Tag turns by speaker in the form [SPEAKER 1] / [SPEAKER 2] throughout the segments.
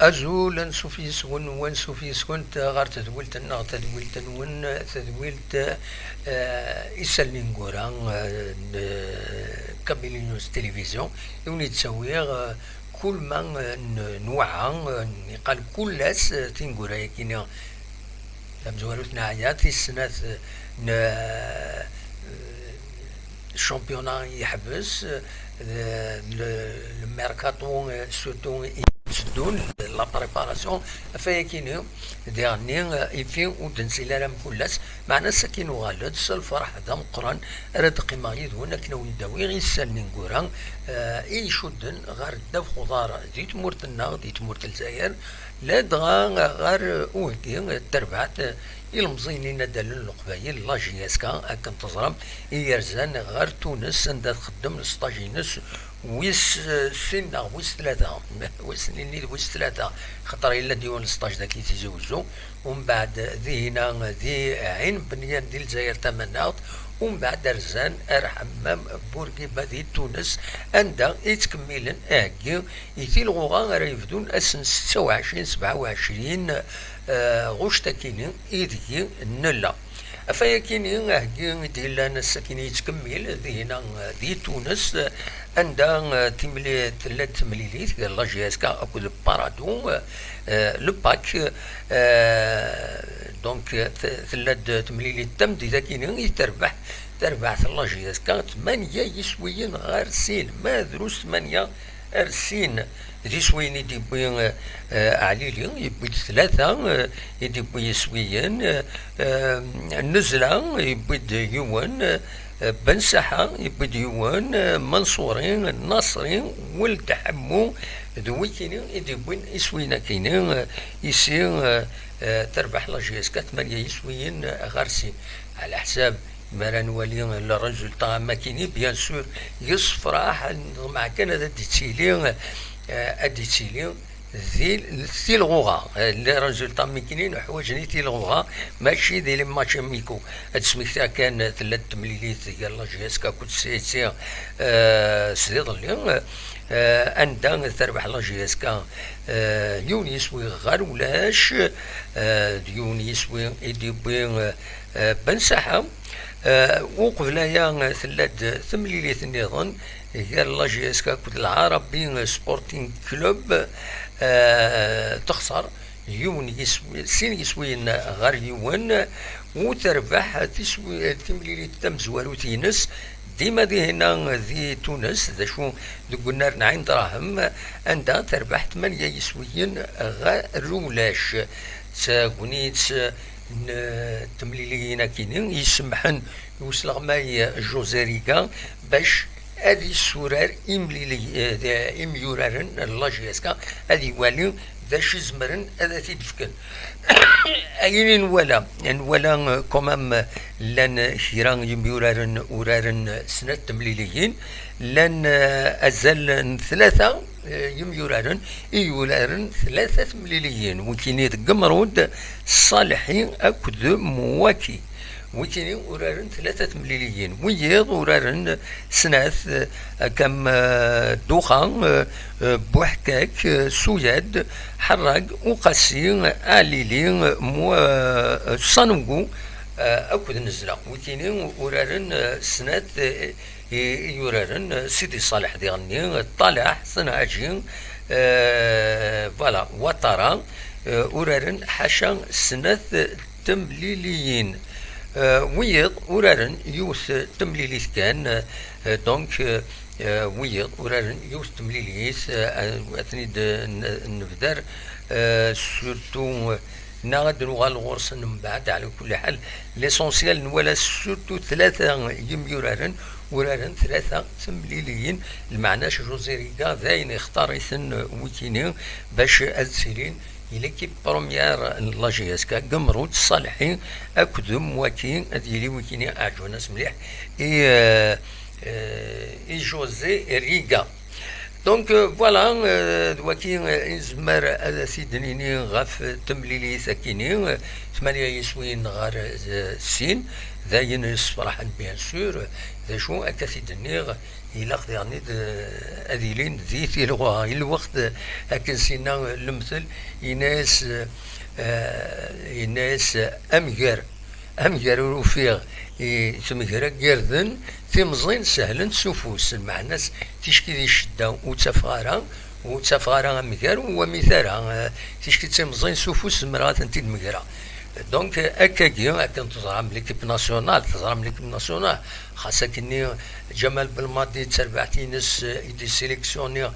[SPEAKER 1] أزول نسوفيس ونسوفيس كنت غار تدولت النغ تدولت ون تدولت إسالين غوران كابيلينوس تلفزيون يوني تسوي كل ما نوعا قال كل ناس تنقرا يكينا مزوالوتنا عيات السنة الشامبيونا يحبس الميركاتو سورتو يسدون لا بريباراسيون فيكينو ديرني يفين ودنسيلالم كلاس معنا ساكينو غالد الفرح هذا مقران راد قيمة يدونا كنا ونداوي غير سالنين كوران يشدن غير داف خضار دي تمورتنا دي تمورت الجزائر لا دغا غير اوكي تربعت المزينين دالن القبايل لا جياسكا هاكا تزرم يرزان غير تونس عندها تخدم السطاجينس ويس سنة ويس ثلاثة ويس ثلاثة خطر إلا ديون السطاج ذاك يتزوجو ومن بعد ذي هنا ذي عين بنيان ديال الجزائر تمناط ومن بعد رزان حمام بورقيبة ذي تونس عندها يتكملن اكي يثيل غوغا راه يفدون اسن 26 27 غوش تاكينين إيدي نلا فيكيني هكي ديال الساكن يتكمل ذي هنا ذي تونس عندها تملي ثلاث تمليليت ديال لا جي اس كا اكو البارادو لو باك دونك ثلاث تمليليت تم دي كاينين تربح لا جي اس كا 8 يسويين غير سين ما دروس 8 ارسين دي سويني دي بوين عليلي يبوي ثلاثة يدي بوي سويين نزلة يبوي يوان بنسحة يبوي يوان منصورين ناصرين والتحمو ذوي كاينين يدي بوين يسوينا كاينين يصير تربح لا جي اس 8 يسويين غارسي على حساب مرا نولي الرجل طا ماكيني بيان سور يصفراح مع كان هذا ديتيلي اديتيلي ذي الغوغا الرجل طا ماكينين حواجني تي الغوغا ماشي ذي ماتش ميكو هاد سميتها كان ثلاث تمليليت ديال لا جي اس كا كنت سير سيدي ظلي عندها تربح لا جي اس كا يونيس وي غير ولاش يونيس وي يدي بين بنسحه وقبلايا ثلاث ثمليليت نظن هي لا جي اس كا كنت العربي سبورتينغ كلوب تخسر يون يسوي سين يسوين غير يوان وتربح تسوي تمليليت تم زوالو تينس ديما ذي هنا ذي تونس ذا شو قلنا 9 دراهم عندها تربح 8 يسويين غير ولاش تاكونيت تمليلينا كاينين يسمحن يوصل ماي جوزاريكا باش هذه السرار امليلي اميورارن لا جي اس كا هذه والي ذا شي زمرن هذا تيدفكن اين ولا كومام لان شيران يميورارن ورارن سنه تمليليين لان ازال ثلاثه يميورارن يولارن ثلاثه تمليليين وكينيت قمرود صالحين اكد مواكي وكيني ورارن ثلاثة مليليين ويض ورارن سناث كم دوخان بوحكاك سوياد حراق وقاسي آليلي صنوغو أكد نزلا وكيني ورارن سناث يورارن سيدي صالح ديغني طالح صناعجين فوالا وطرا ورارن حاشا سناث تمليليين ويض ورارن يوث تمليليث كان دونك ويض ورارن يوث تمليليث اثني نفدر سورتو نغد نغال الغرس من بعد على كل حال ليسونسيال ولا سورتو ثلاثة يميورارن ورارن ثلاثة تمليليين المعناش جوزيريكا ذاين يختار يثن ويكيني باش السيرين إليكي بروميير لا جي اس كا قمرود الصالحين أكدم وكين أديلي وكيني أعجونا مليح إي جوزي ريغا دونك فوالا دواكي نزمر هذا سيدنيني غاف تمليلي ساكيني 8 يسوين غار السين ذاين الصراحة بيان سور ذا شو أكا سيدني إلا يعني أذيلين ذيتي الوقت أكن سينا المثل يناس يناس أمجر وفيغ تمجر جردن تمزين سهلا سفوس المعنى تشكي ذي الشدة وتفغارا أمجر ومثالها تشكي تمزين سفوس مرات انتي المجرة دونك أكاكي أكن تزرم ليكيب ناسيونال خاصة كني جمال بالماضي تربعتينس يدي سيليكسيوني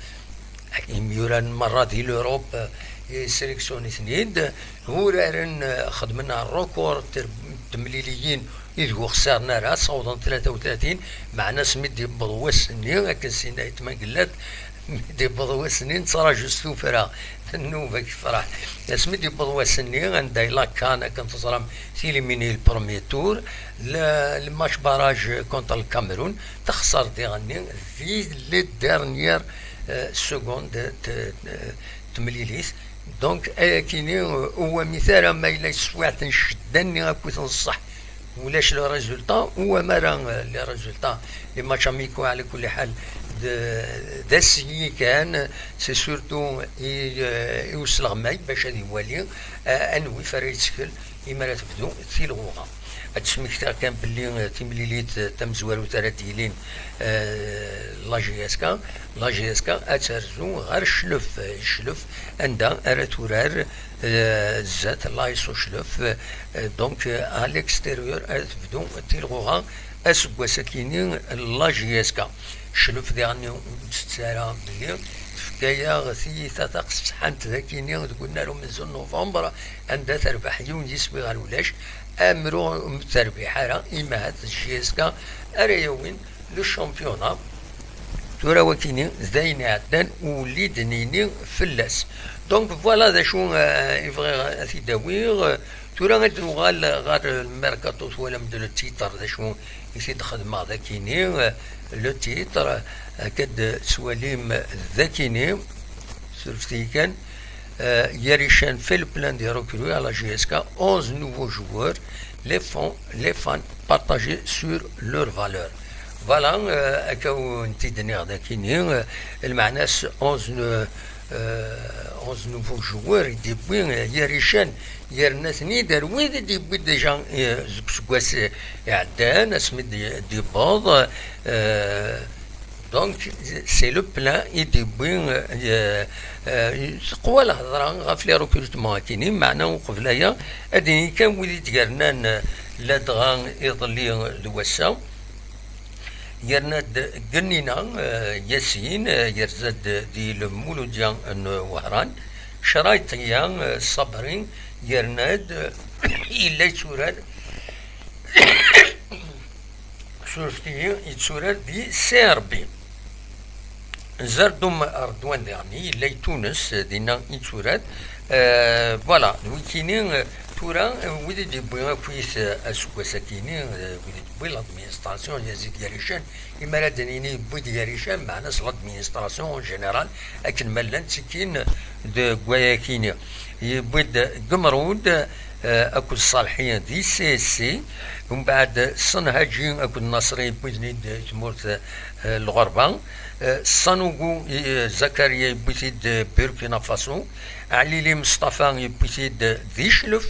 [SPEAKER 1] يميوران مرة دي لوروب سيليكسيوني ثنين هو رارن خدمنا الروكور تمليليين إذ خسرنا راه صودا 33 مع ناس مدي بضوى السنين لكن سينا يتما قلات مدي بضوى السنين ترى جستو فرا النوبة فرح ناس مدي بضوى السنين عند كان تصرم سيليميني البروميي تور الماتش باراج كونتر الكاميرون تخسر ديغني في لي ديرنيير سكوند تمليليس دونك كيني هو مثال ما إلا يسوع تنشدني أكو تنصح ولاش لو ريزولتا هو مرا لي ريزولتا لي ماتش اميكو على كل حال داسي كان سي سورتو يوصل غماي باش هادي يوالي انوي فريتسكل إما تبدو في الغوغا هاد السميكتا كان باللي تيمليليت تمزوالو تراتيلين لا جي اس كا اترزو غير الشلف عندها اراتورار زات لايصو شلف دونك على الاكستيريور تبدو تيلغوغا اسكوا ساكينين لا جي اس كا شلف ديالني تسارا بلي فكايا غثي تاقص شحال ذاكيني قلنا لهم من نوفمبر عندها تربح يونيس بغير ولاش امرو تربيحه راه اما هاد الجي اس كا اريوين لو شامبيونا تورا وكيني زاين عدان وليد نيني فلاس دونك فوالا ذا شو يبغي تيداوير تورا غادي غار الميركاتو ولا مدير التيتر ذا شو يزيد خدمه ذا كيني لو تيتر كاد سواليم ذا كيني سورفتي كان يريشان في البلان دي recrues à la GSK 11 nouveaux joueurs, les fans partagés sur leurs valeurs. Voilà, كاو نتيدني غدا كيني المعنى 11 nouveaux joueurs يديبوين يريشان يرناثني دارويد يديبوي ديجا سكواس عدان اسمي دي باض دونك سي لو بلان يديبوين قوى الهضره غاف لي روكروتمون كاينين معنا وقبلايا اديني كان وليد كارنان لا دغا يضلي دواسا يرناد قنينا ياسين يرزاد دي المولوديا وهران شرايطيا صبرين يرناد إلا يتوراد شوفتي يتوراد دي سيربي زردوم أردوان ديرني إلا تونس دينا يتوراد فوالا ويكينين تورا ودي ديبوي كويس اسوكا ساكيني ودي ديبوي لادمينستراسيون يزيد ياريشان إما لا دنيني بوي ياريشان معنا لادمينستراسيون جينيرال لكن مالان سكين دو غواياكيني يبوي قمرود اكو الصالحين دي سي سي ومن بعد صنهاجين اكو النصري بوزني جمهورة الغربة صنوغو زكريا بوزيد بوركينا فاسو علي مصطفى بوزيد ذي شلف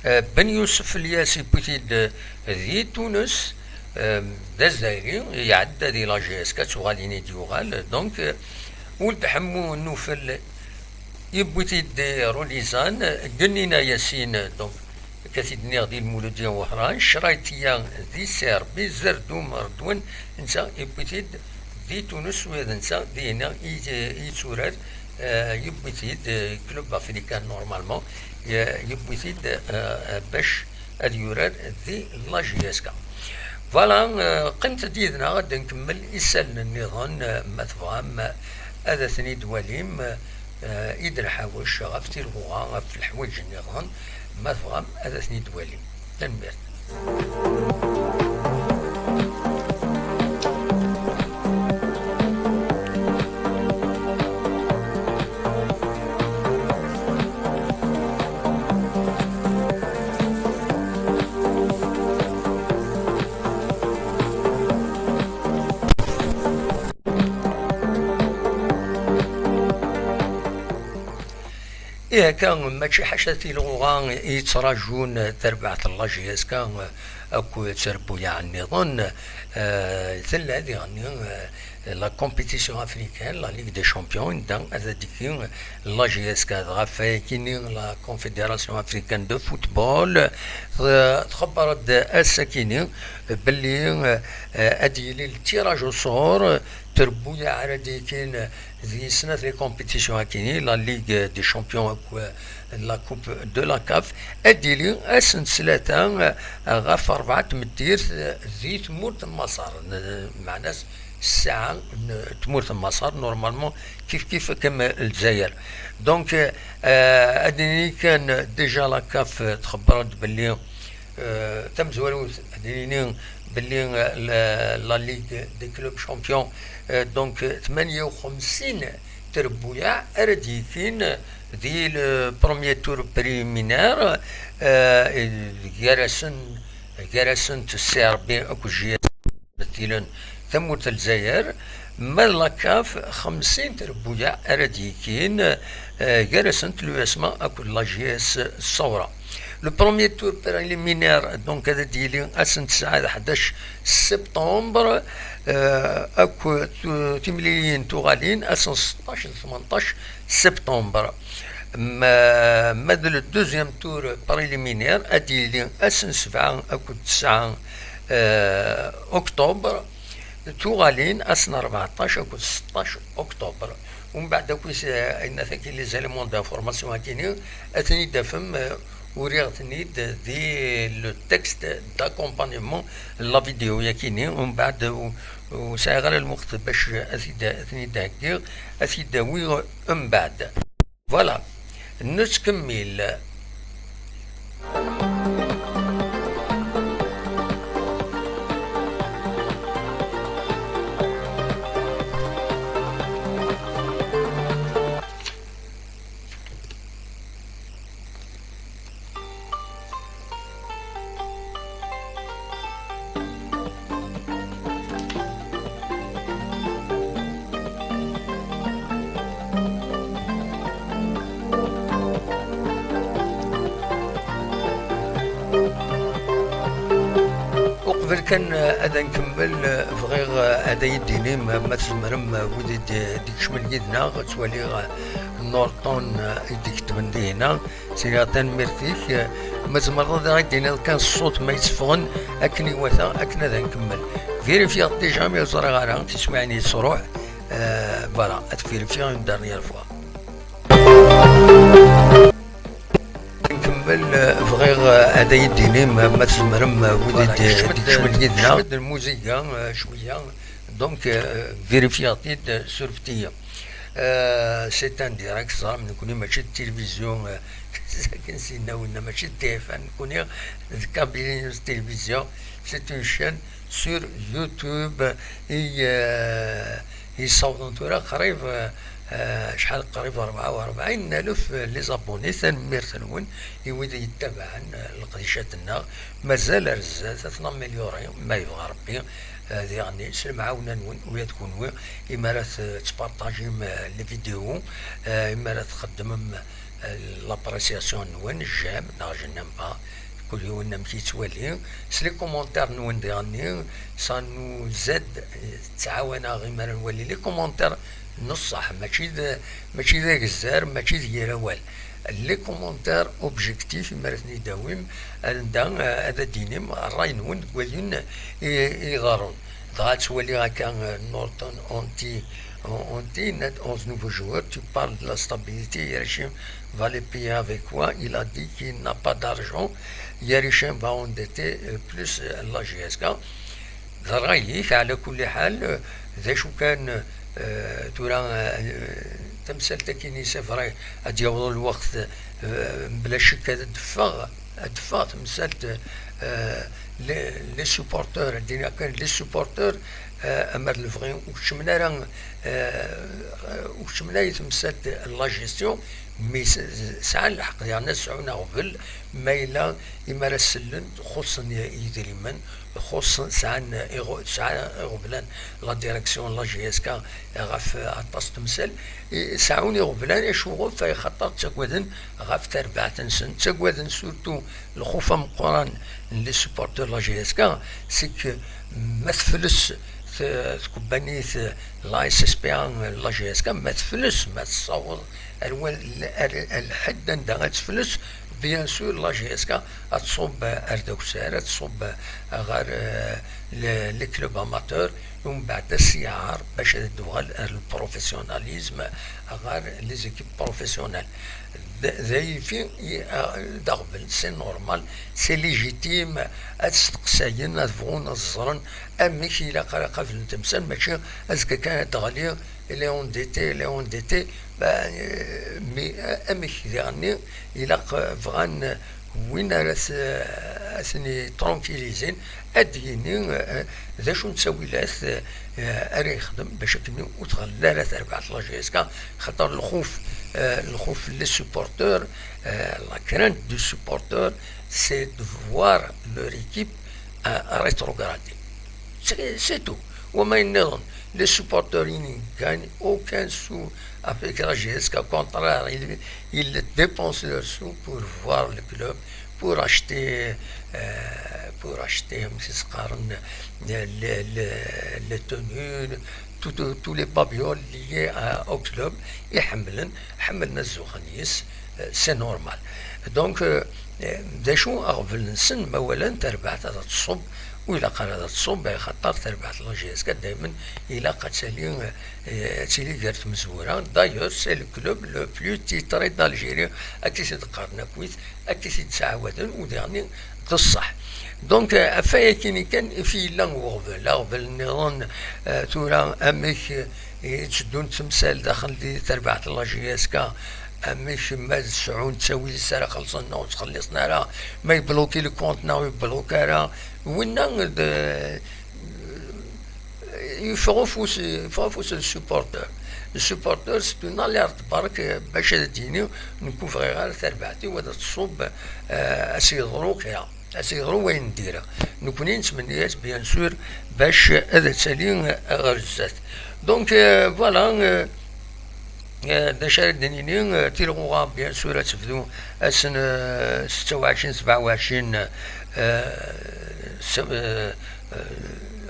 [SPEAKER 1] بن يوسف الياسي بوزيد ذي تونس ذا الزايري يعدى دي لا جي اس كاتوغاليني ديوغال دونك ولد حمو النوفل يبوزيد روليزان قنينا ياسين دونك كاسيدني غدي المولوديا وهران شرايطيا ذي سيربي زردو مردون نتا يبوزيد في تونس وهذا نسا دينا يتورد يبويتيد كلوب افريكان نورمالمون يبويتيد باش اليوراد ذي لا جي اس كا فوالا قيمة ديدنا غادي نكمل يسالنا النظام مثفهم هذا ثني دواليم إذا حاوش غفتي الغوغا في الحوايج النظام مثفهم هذا ثني دواليم تنمير إيه كان ماشي حاجة لغة يتراجون تربعة اللاجياس كان أكو تربو يعني ظن ثل هذه يعني لا كومبيتيسيون افريكان لا ليغ دي شامبيون دان هذيك لا جي اس كاد غافي كيني لا كونفدراسيون افريكان دو فوتبول تخبرت الساكيني باللي ادي التيراج وصور تربويا على ديكين ذي سنة لي كومبيتيسيون كيني لا ليغ دي شامبيون لا كوب دو لا كاف اديلي اسن سلاتان غاف 4 مدير ذي تمورت المسار معناه الساعة تمورت المسار نورمالمون كيف كما الجزائر دونك اديني كان ديجا لا كاف تخبرت باللي تم زوالو اديني باللي لا ليغ دي كلوب شامبيون دونك 58 تربويا ارديكين دي البروميير تور بريمينير جارسن تسيربي اكو جي مثلا ثموت الجزائر مالا كاف 50 تربويا ارديكين جارسن تلو اسماء اكو لاجيس الصورة لو بروميير تور بريمينير دونك هذا ديالي اسن 11 سبتمبر اكو تمليين توغالين اسن 16 18 سبتمبر ماذا الدوزيام تور بريليمينير اديلي اسن 7 اكو 9 اكتوبر توغالين اسن 14 اكو 16 اكتوبر ومن بعد اكو ان ثاكي لي زاليمون دانفورماسيون هاكيني اثني دافم وريغتني دي لو تكست داكومبانيمون لا فيديو ياكيني ومن بعد وساعة غير الوقت باش اثني داكير اثني داوي من بعد فوالا نكمل قبل كان هذا نكمل فغير هذا يديني ما تزمرم ودي ديك شمل يدنا توالي نورطون يديك تبندي هنا سيراتان ميرتيك ما تزمر هذا يدينا كان الصوت ما يتفغن اكني وثا اكن هذا نكمل فيريفيا ديجا مي زرا غارا تسمعني صروح فوالا تفيريفيا اون دارنيير فوا فغير هذا يديني ما تزمرم ودي ديك شمل يدنا الموسيقى شويه دونك فيريفياتي سورفتيه سي ان ديراكت صار نكوني ماشي التلفزيون كنسينا ولا ماشي التليفون نكوني كابيني التلفزيون سي اون شين سور يوتيوب يصوتون تورا قريب شحال قريب 44,000 لي زابوني تنمير تنون يودي يتبعن القديشاتنا مازال رزاز تنمليوري ما يبغى ربي يعني سلمعاونا نون ويا تكون إما راه تبارطاجي لي فيديو إما راه تخدم لابريسياسيون نون الجام ناجنا با كل يوم نمشي تولي سلي كومونتير نون ديالني سانو زاد تعاونا غير ما نولي لي كومونتير نصح ماشي ذاك الزار ماشي ديال والو لي كومونتير اوبجيكتيف مرثني داوم هذا دينيم الراي نون كوالين يغارون غات تولي هكا نورتون اونتي net 11 nouveaux joueurs, tu parles de la stabilité, Yerichim va les payer avec quoi? Il a dit qu'il n'a pas d'argent, Yerichim va endetter plus la GSK. رأيي على كل حال ذا شو كان تورا تمثال تكيني سفري أدي يوضو الوقت بلا شك هذا دفا تمثالت لي سوبورتور دينا كان لي سوبورتور أمر الفغي وشمنا راه وشمنا يتمثالت لا جيستيون مي ساعة الحق يعني سعونا قبل ما إلا إما رسلن خصوصا يدريمن خصوصا ساعة قبلان لا ديريكسيون لا جي اس كا غاف عطاس تمثال ساعوني قبلان يشوفوا في خطر تقودن غاف تربعة سن تقودن سورتو الخوفة من القرآن اللي سبورتور لا جي اس كا سيك ما تفلس تكبانيث لا اس اس بي ان لا جي اس كا ما تفلس ما تصور الحد عندها تفلس بيان سور لا جي اس كا تصوب اردوكسار تصوب غير لي كلوب اماتور ومن بعد السيار باش تدوغل البروفيسيوناليزم غير لي زيكيب بروفيسيونال ذي في دغبل سي نورمال سي ليجيتيم تستقساين تبغون الزرن امك الى قبل تمثال ماشي ازكا كانت تغلي لي اون ديتي مي امك يعني الى فغان وين راسني ترونكيليزين اديني ذا شو نسوي لاث اري يخدم باش كني وتغلى لا تربع لا جي اس كا خاطر الخوف لي سوبورتور لا كرانت دو سوبورتور سي دو فوار لور ايكيب rétrogradé. C'est tout. Les supporters ne gagnent aucun sou avec la GS, qu'au contraire, ils dépensent leurs sous pour voir le club, pour acheter les tenues, tous les babioles liés au club, et حملنا الزوخانيس, c'est normal. Donc, دا شو أغفل نسن مولا تربعت هذا تصب وإلا قال هذا تصب خطر تربعت لاجيس دائما إلا قد تسالي قرت مزورة دايور سي لو كلوب لو بلو تيتري دالجيري أكي تقارنا كويت أكي تسعودن وديرني تصح دونك أفايا كيني كان في لان وغفل النظام تورا أميك تشدون تمثال داخل دي تربعت لاجيس مش ما تسعون تسوي السنة خلصنا وتخلصنا راه ما يبلوكي الكونتنا ويبلوكا راه وين يفوفوس السوبورتور ستو ناليرت برك باش تديني نكون في غير تربعتي وهذا تصوب اسيضرو وين نديرها نكوني نتمنيات بيان سور باش هذا تسالي غير الزات دونك فوالا داشا دنيني تيلغوغا بيان سور تفدو اسن 26 27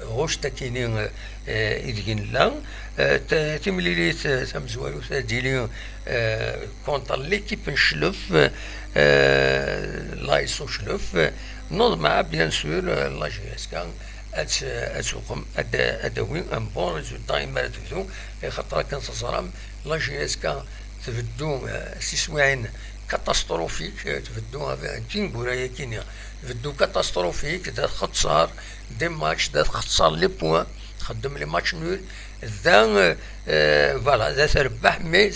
[SPEAKER 1] غوش تاكيني إذن لا تمليليت تمزوالو ديلي كونتر ليكيب نشلف لايسو شلف نوض مع بيان سور لا جي اس كان أتسوقم أدوين أن بون ريزولتا إما تفدو خاطر كان تصرام لا جي اس كا تفدو سيسوين كاتاستروفيك تفدوها كينغورا ياكينيا تفدو كاتاستروفيك دا ختصار دي ماتش دا ختصار لي بوان خدم لي ماتش نول ذا فوالا ذا تربح مي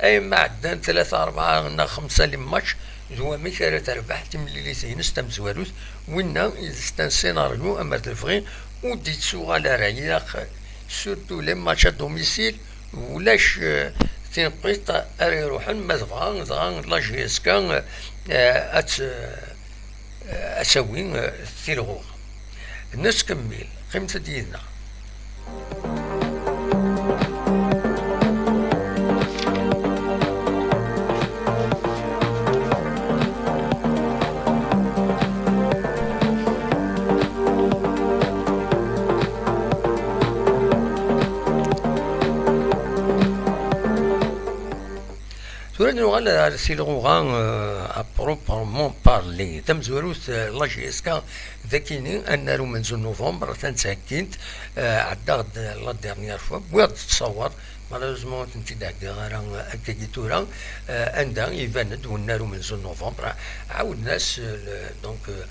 [SPEAKER 1] اي معدن 3 4 5 لي ماتش زوا مي كارا تربح تملي لي سينس تمزواروث وينا ستان سيناريو اما تفغي ودي تسوغ على رايق سورتو لي ماتش ا دوميسيل ولاش تنقيط اري روحن ما تبغى لا جي اس كان اسوي تيلغوغ نسكمل قيمة ديالنا على سيلغوغان أبروبرمون بارلي تم زوروث لا جي اس كا ذاكيني أن رو منذ نوفمبر تنساكنت عداد لا ديرنيير فوا بغيت تصور مالوزمون تنتي داك غير اكيتورا عندها يباند ونارو منذ نوفمبر عاود ناس دونك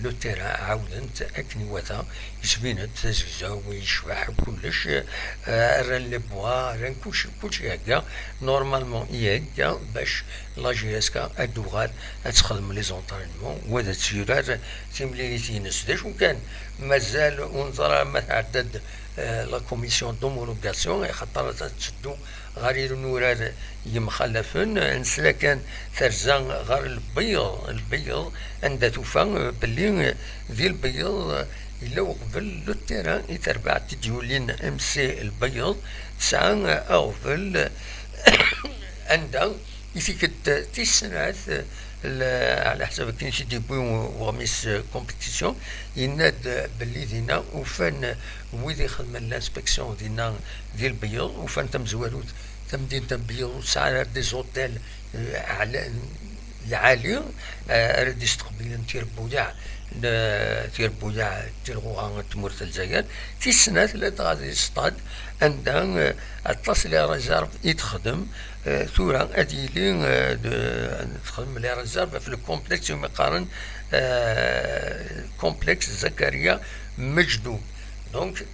[SPEAKER 1] لو تيران عاودت اكني وثا يسبينت تزوزا ويشبح كلش ران لي بوا ران كلشي هكا نورمالمون هكا باش لا جي اس كا ادوغال تخدم لي زونطرينمون وهذا تسيرار تملي تينس داش وكان مازال ونظرا ما تعدد لا كوميسيون دومولوغاسيون خاطر تشدو غير نوراد يمخلفن نسلا كان ترزا غير البيض عند توفى باللي ذي البيض إلا وقبل لو تيران يتربع تديولين امسي البيض تسعى أغفل عندها يفيك تسنعت على حسب كاين شي ديبوي وغميس كومبيتيسيون يناد باللي دينا وفان ويدي يخدم لانسبكسيون دينا ديال البيض وفان تم زوالوت تم دين تم بيض وسعى دي زوتيل على العالي راه يستقبل نتير بوياع تير بوياع تير غوغا تمورت الجزائر في السنة ثلاثة غادي يصطاد عندها اتصل لي ريزيرف يتخدم ثورة اديلي تخدم لي ريزيرف في الكومبلكس يوم يقارن كومبلكس زكريا مجدو دونك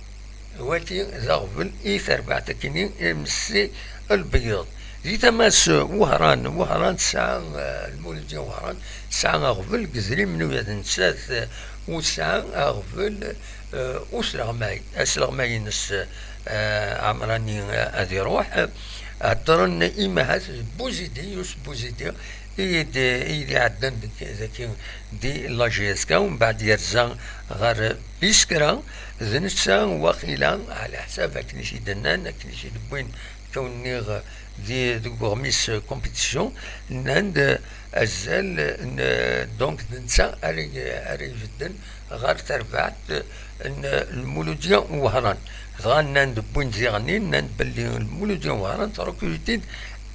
[SPEAKER 1] واتي زغفل إيثر بعد كيني مسي البيض دي تماس وهران ساعة المولدية وهران ساعة غفل قزري منو يدنسات وساعة غفل أسلغماي نس عمراني أذي روح أدرن إيمهات بوزيدي إيدي عدن ذاكي دي لاجيسكا ومن بعد يرزا غير بيسكرا ذنسا وقيلا على حساب كنيشي دنان كنيشي دبوين كوني دي غورميس كومبيتيسيون ناند أزال دونك ننسى أري جدا غير تربعت المولودية وهران غان ناند بوين زيغنين ناند باللي المولودية وهران تركوجتين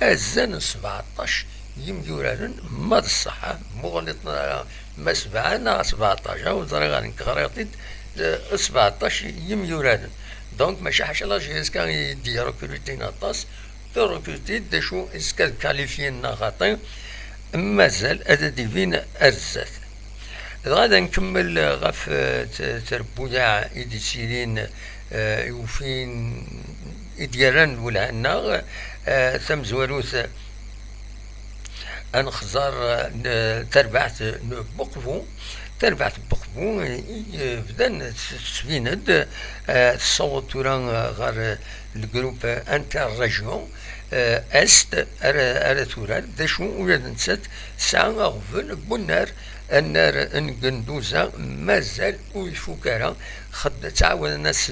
[SPEAKER 1] أزال 17 يمجوران ما الصحة مغلطنا ما 17 وزرا غادي نكغريطيد 17 يمجوران دونك ماشي حاجة لاجيس كان يدي ركروتين اطاس ركروتين داشو اسكال كاليفيين ناغاطين مازال هذا ديفين ارزات غادا نكمل غف تربويا ايدي سيرين يوفين إديران ولا الناغ ثم زواروث أنخزار تربعت بقفو بدن تسفيند الصوت وران غير الجروب انتر ريجيون است اراتورال داشو ولاد نسات ساعة غفل بنار النار انجندوزا مازال ويفوكارا خد تعاون الناس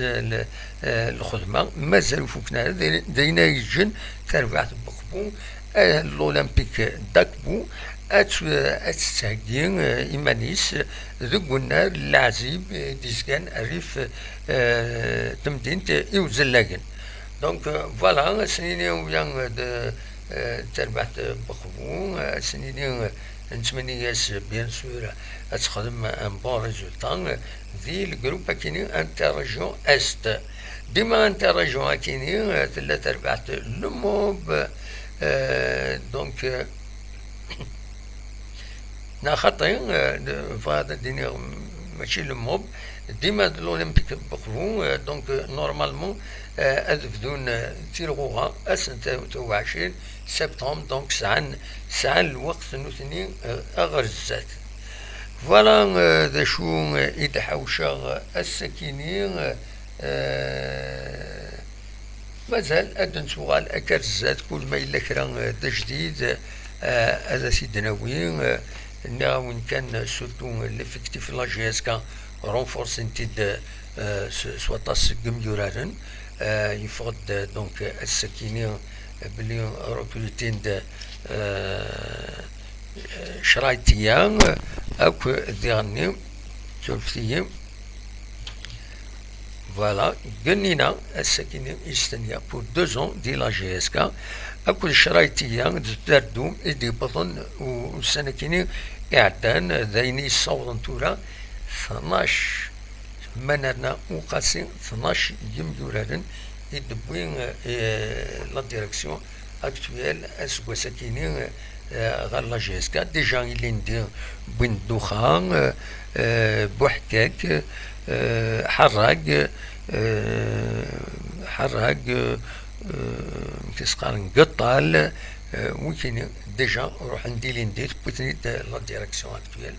[SPEAKER 1] الخدمة مازال وفوكنا دينا يجن تربعت بقفو الأولمبيك داكبو أتستهجين إيمانيس ذو النار العزيب ديسكان أريف تمدينة إوزلاجن دونك فوالا سنيني ويان تربعت بخبو سنيني نتمنى ياس بيان سور أتخدم ان بون ريزولتان ذي الجروب كيني انتر ريجيون است ديما انتر ريجيون كيني ثلاثة ربعت لموب دونك ناخطين فهذا ديني ماشي الموب ديما الأولمبيك بقفو دونك نورمالمون بدون تيرغوها أسن 23 سبتمبر دونك ساعة الوقت نوثني أغرزات فوالا ذا شو يدحوشا السكينين مازال أدن سؤال أكرزات كل ما إلا كرا جديد هذا سيدنا وين وين كان سورتو ليفيكتيف لاجيسكا رونفورسين تيد سواتاس جميورارن يفقد دونك السكينين بلي ركروتين شرايطيان أكو ديغني سولفتيين فوالا قلنا السكينة يستنيا بور 2 ans دي لا جي اس كا اكو الشرايطية تردوم ايدي بطن والسنة كيني اعتان ذيني صوضن تورا 12 منرنا وقاسين 12 يمجورارن يدبوين لا ديريكسيون اكتويل اسكو سكيني غير لا جي اس كا ديجا اللي ندير بين الدخان بوحكاك حراق كيسقال قطال وكاين ديجا نروح ندير بوتنيت لا ديريكسيون اكتويل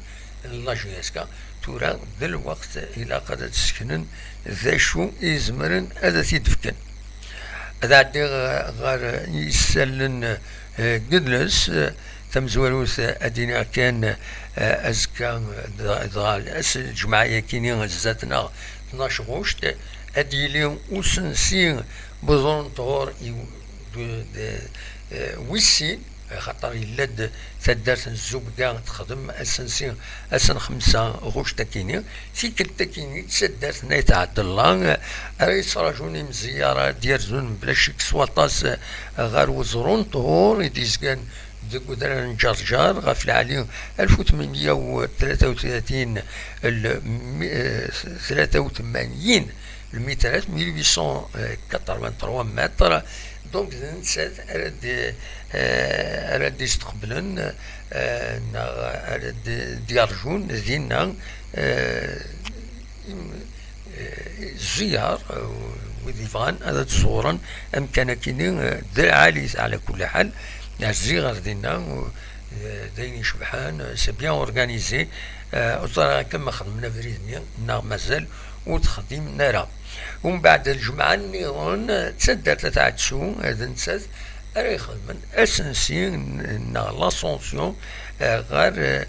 [SPEAKER 1] لاجياسكا تورا ذا الوقت إلا قد تسكنن ذا شو إزمرن هذا تيدفكن هذا عدي غار يسلن قدلس تمزولوث أدينا كان أزكا أس الجمعية كيني زاتنا 12 غشت أديليون وسنسين بظن طهور ويسين خاطر يلد تدارت الزوبكا تخدم اسنسين اسن 5 غوش تاكيني في كل تاكيني تسدارت نايت عبد الله راهي صراجوني من زياره ديال زون بلا شك سواطاس غار وزرون طهور يديزكان ديك ودران جرجار غاف العالي 1833 83 المترات 1883 متر دونك نسات أراد يستقبلن أراد ديارجون دينا زيار وذيفان هذا تصورا أمكانكيني در عالي على كل حال الزيار دينا داين شبحان سي بيان اورغانيزي وصراحة كما خدمنا فريدنيا مازال وتخدم نرى ومن بعد الجمعة النيرون تسدات تعدسو هذا نسات راه يخدمن اسنسي لاسونسيون غير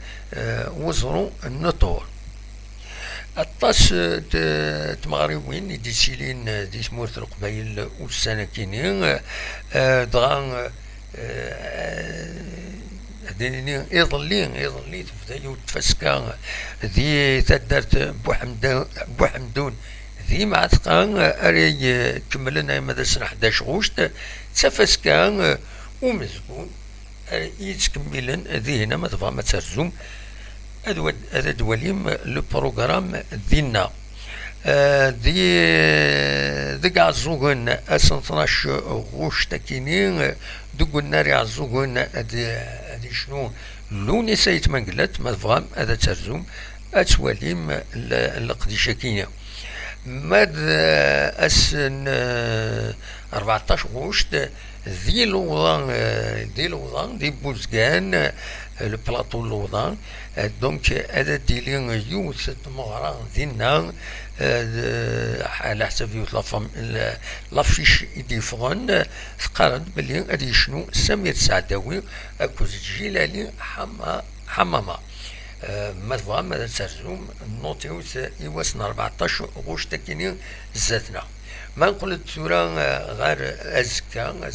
[SPEAKER 1] وزرو النطور الطاس تمغربين دي سيلين دي سمورت القبايل والسنكينين دغا ديني يظلي تفداي وتفسكا ذي تدرت بوحمدون ذي مع تقان اري كملنا مدرسة 11 غوشت تفسكا ومزبون يتكملن ذي هنا ما تبغى ما ترزم هذا دواليم لو بروغرام دينا دي عزوغن اسن 12 غوش تاكينين دوغ النار عزوغن هادي شنو لوني سايت منقلت ما تبغى هذا ترزم اتواليم القديشة كينيا ماد اسن 14 غوشت ذي لوضان دي بوزغان البلاطو لوضان دونك هذا ديلي يوث مغران دينا على حسب يوث لافيش يديفغن تقارن بلي هادي شنو سمير سعداوي اكوز جيلالي حمامه ما تبغى ما ترزوم نوتيوث يوسن 14 غوش تاكيني زاتنا ما نقول ثورا غير أزكا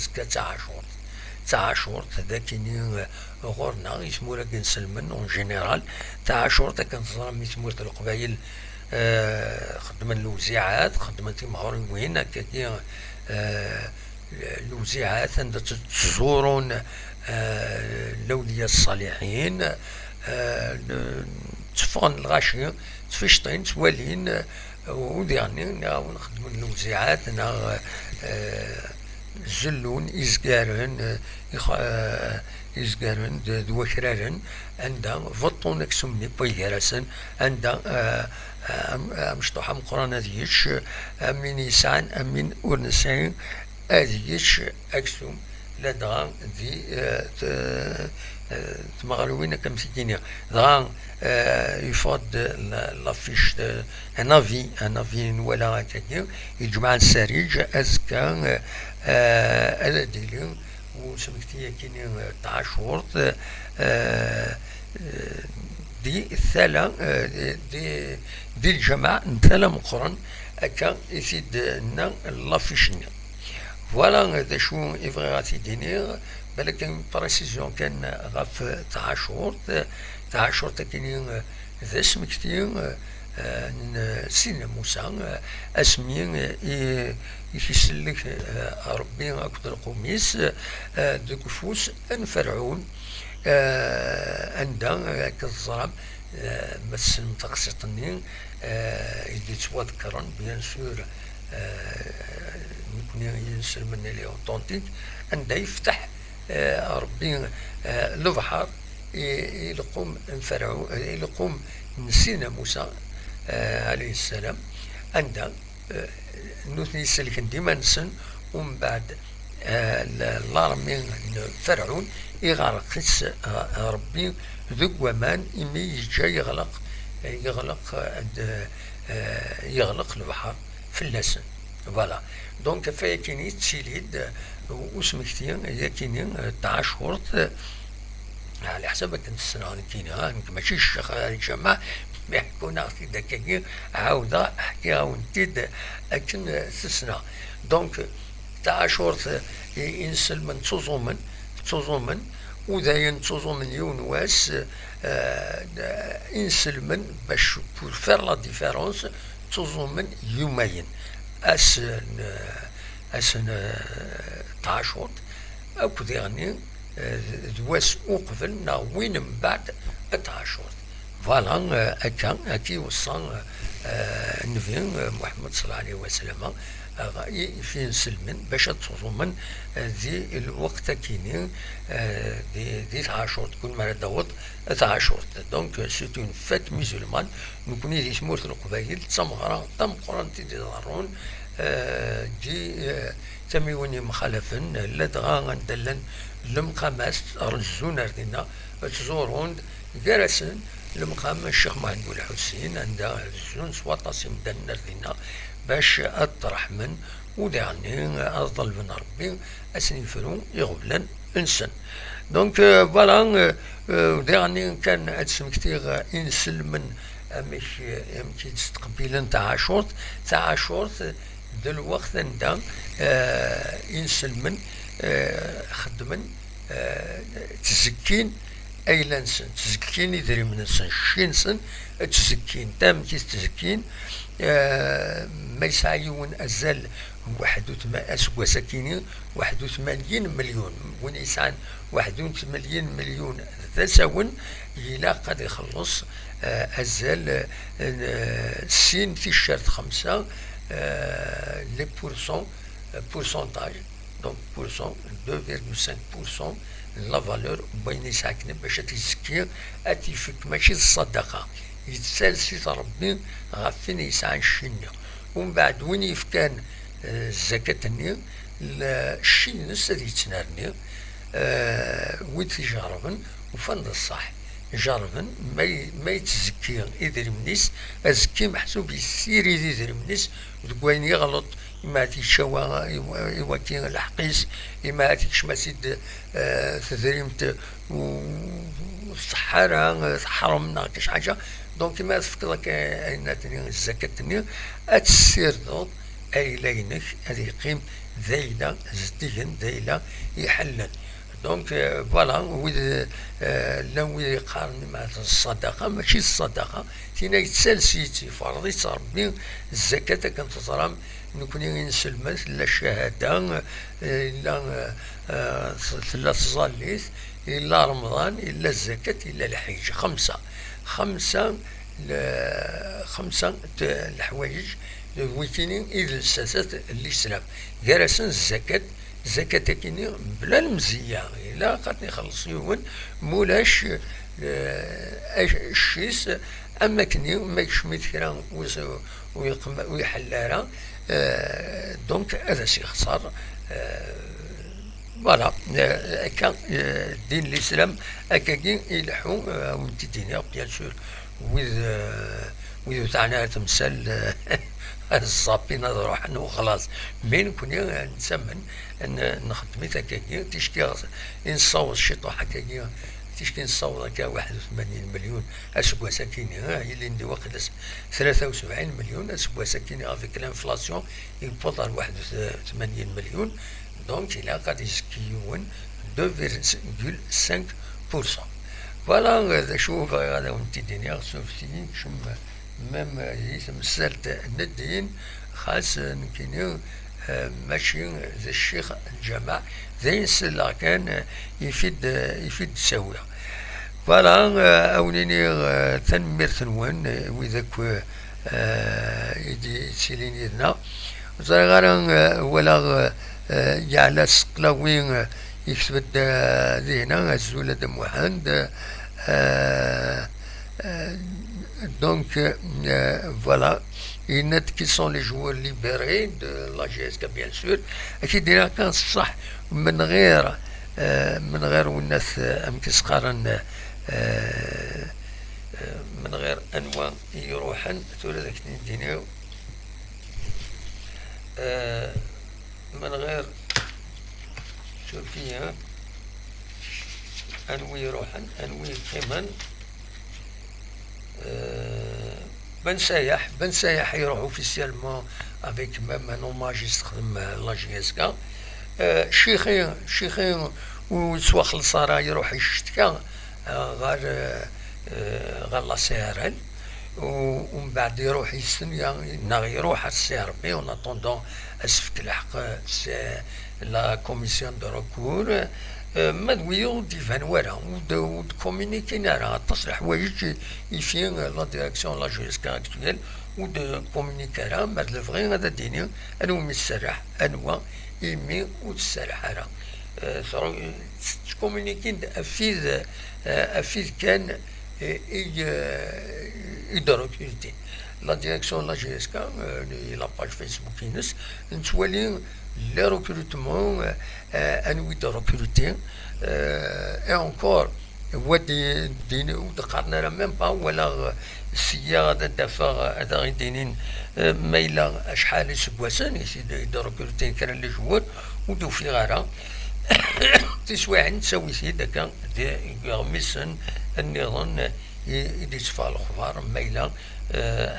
[SPEAKER 1] تاع شورت هذا كيني غورنا يسمو لك نسلمن اون جينيرال تاع شورت كنتظرم يسمو القبايل خدمن الوزيعات خدمت مهورين وين هكاكي الوزيعات عند تزورون الاولياء الصالحين تفغن الغاشي تفشطين توالين وديعني نخدمو الوزيعات زلون إزقارن دوكرارن عندها فطون اكسمني بيجرسن عندها مشطوحة مقرانة ديش أمين يسعن أمين ورنسين أديش أكسم لدغا دي تمغلوين كم سكينيا دغا يفض لافيش ان افي ولا هكاكي يجمع السريج أزكا هذا ديلي وسمكتيا كيني تاع شورت دي الثالة دي الجماعة نتالا مقرن هكا يسيد لنا لافيشني فوالا هذا شو يبغي غاتي دينير بالك بريسيزيون كان غاف تاع شورت كيني ذا سمكتيا سينا موسى اسمي يفسلك ربي اكد القميص دوك فوس انفرعون عندها كالظلام بس متقسطني اللي تذكرن بيان سور نكون ينسل من لي اوتونتيك عندها يفتح ربي البحر يلقوم انفرعون يلقوم سينا موسى عليه السلام عندها نوثني سلكن ديما نسن ومن بعد لارمي فرعون يغرق ربي ذو ومان إمي يجا يغلق البحر في اللسن. فوالا دونك فاكيني تسيليد وسمكتين ياكيني تاع شهورت على حسب كنت السنة كينا ماشي الشيخ الجماعة يحكون أختي دكاكي عاودة أحكيها ونتيد أكن تسنة. دونك تاع شهورت ينسل من تزومن وداين تزومن يونواس ينسل من باش بور فير لا ديفيرونس تزومن يومين أسن تاع شهورت أكو يعني دواس أقبل ناوين من بعد تاع شهورت. فوالا أكي وصان نبي محمد صلى الله عليه وسلم في نسلمن باش تصومن ذي الوقت كيني دي تعاشورت كل مرة داوت تعاشورت. دونك سيتو اون فات مسلمان نكوني دي سمورت القبايل تمغرا تم قران تيدي دارون دي تميوني مخالفن لدغا غندلن المقامات رجزون اردنا تزورون جرسن المقام الشيخ محمد الحسين عند زون سواطاسي مدن اردنا باش اطرح من ودعني افضل من ربي اسنفرون يغبلن انسان. دونك فوالا دعني كان اتسمكتيغ انسل من مش يمكن تستقبلن تاع عاشورت دلوقت ندا انسل من خدمن تزكين ايلانسن تزكين يدري من السن شينسن تزكين تام كيس تزكين ما يسعيون أزال 81 مليون وين يسعن 81 مليون تساون إلا قد يخلص أزال سين في الشرط 5 لي بورسونتاج دونك بورسون 2,5% لا فالور بين يساكن باش تزكي أتيفك ماشي الصدقة يتسالسي ربي غافين يسعى الشنيا ومن بعد وين يفكان الزكاة الشي نس اللي يتنارني ويد في جاربن وفند الصح جاربن ما يتزكي إذا منيس أزكي محسوب يسير إذا منيس وين يغلط إما تيشوا يوكين الحقيس إما تيشمسيد تدريمت والصحارى حرمنا كاش حاجة. دونك ما تفكرك أين الزكاة تني أتسير ضد أي لينك هذه يقيم ذيلة زديهن ذيلة يحلن. دونك فوالا ويد لو يقارن مع الصدقة ماشي الصدقة تينا يتسلسيتي فرضي ربي الزكاة كانت تضرم نكون نسلمت لا الشهادة لا لا تصليت إلا رمضان إلا الزكاة إلا الحج خمسة الحوايج ويكينين إذا الساسات الإسلام جالسن الزكاة كيني بلا المزية إلا قد نخلص يوم مولاش الشيس أما كني ما يشميت كرا ويحلارا دونك هذا شي خسر. فوالا كان دين الإسلام أكاكين يلحو ونتي ديني بيان سور ويذ تاعنا تمثال الصابين نروح انه خلاص من كنا نسمن ان نخدمي هكاكي تشكي نصوت شي طوح هكاكي تشكي نصوت هكا 81 مليون اسبوع ساكيني هي اللي ندي وقت 73 مليون اسبوع ساكيني افيك الانفلاسيون يفضل 81 مليون. دونك إلا قد يزكيون 2,5%. فوالا شوف هذا ونتي ديني غسوفتي شم مام يتمثلت ندين خاص نكينيو ماشي ذا الشيخ الجماع ذي سلا كان يفيد سويا. فوالا أوليني تنمير تنوان وذاك يدي سيلين يدنا زغارا ولا يعلى سقلاوين يكتب ذهنا الزولة موحد دونك فوالا qui sont les joueurs libérés de la GSK bien sûr. أكيد إذا كان صح من غير والناس أمكس قارن من غير أنواع يروحن تقول ذاك ندينيو من غير شوفيها أنوي يروحن أنوي كمان بن سايح يروح اوفيسيالمون افيك ميم ان اوماج يستخدم لا جي اس كا شيخين وسوا خلصا راه يروح يشتكى غير لا سي ار ال ومن بعد يروح يستنى يروح السي ار بي اون اتوندون اسفك الحق لا كوميسيون دو ركور مدويو ديفان ورا ود كومونيكينا راه تصريح حوايج يفين لا ديريكسيون لا جوسكا اكتويل ود كومونيكارا ماد لفغي هذا ديني انو مسرح انوا يمي وتسرح راه كومونيكين افيد كان يدركتي لا ديريكسيون لا جوسكا لا باج فيسبوك ينس نتوالي les recrutements, انوي دو recruter et encore ودي ودقرنا ميم با ولا السياده دافع هذا غيدينين مايلا شحال سكواسن يسيد دو recruter كان لي جوار ودو في غارة تسوى عند تسوي سيد هكا يغمسن النظام يدفع الخبار مايلا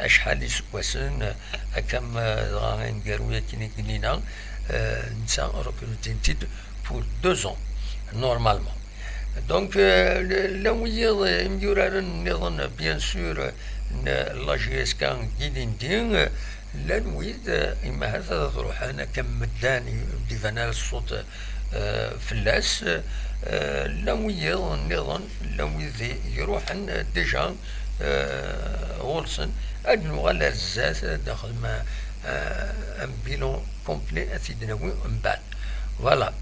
[SPEAKER 1] شحال سكواسن كم غاين قالوا كينا nous avons recruté un titre pour 2 ans, normalement. Donc, là où il y a bien sûr la GSK guidinding, là où il y a أنا كمداني ديفانا الصوت في اللاس là où il y a النظام là où يروح ديجا غولسن أنه على الزاز داخل ما un bilan complet à Sidnaoui en bas. Voilà.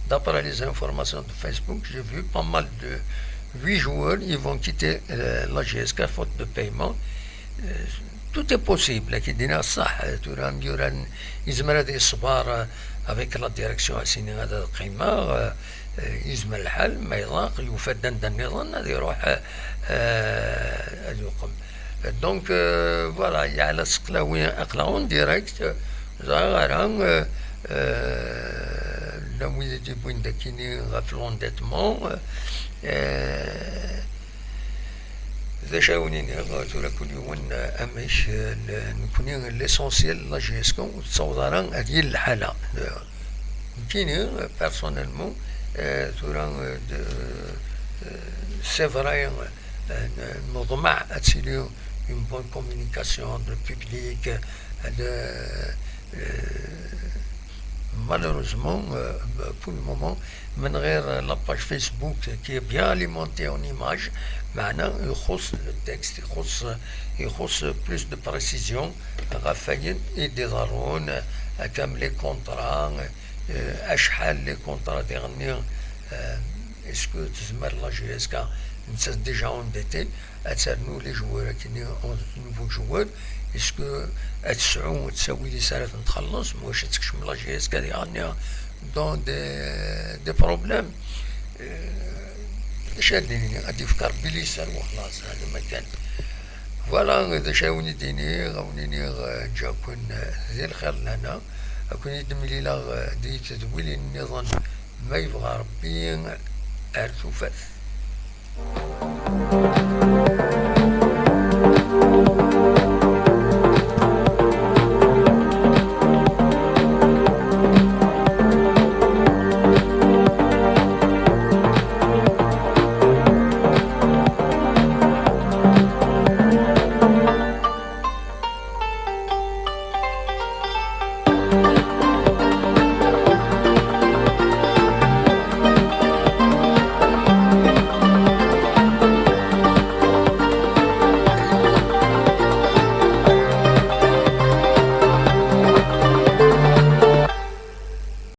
[SPEAKER 1] D'après les informations de Facebook, j'ai vu pas mal de 8 joueurs, ils vont quitter la GSK faute de paiement. Tout est possible. Avec la direction assignée à القيمة يزمل الحال ما يضاق يفدن النظام هذا يروح يقوم دونك فوالا يعلى سقلاوين اقلاون ديريكت زغران لو يجيبون داكيني غاف لونديتمون ذا شاونيني غاتو كل يوم امش نكوني ليسونسيال لا جيسكون وتصوران هذه الحاله كاينين بيرسونيلمون c'est vrai نضمع اتسيليو une bonne communication de public malheureusement pour le moment من غير la page Facebook qui est bien alimentée en images معنا يخص التكست يخص plus de précision غفاين يديرون كم لي كونطرا اشحال لي كونطرا ديغني اسكو تزمر لا جي اس كا نتا ديجا انديتي اتسرنو لي جوار كاينين نوفو جوار اسكو اتسعو تساوي لي سالات نتخلص واش تكشم لا جي اس كا ديغني دون دي بروبليم شاديني غادي يفكر بلي سال وخلاص هذا ما كان فوالا اذا شاوني ديني غاونيني جاكون ذي الخير لنا أكون يدم لي لا دي تدويل النظام ما يبغى ربي أرتفاث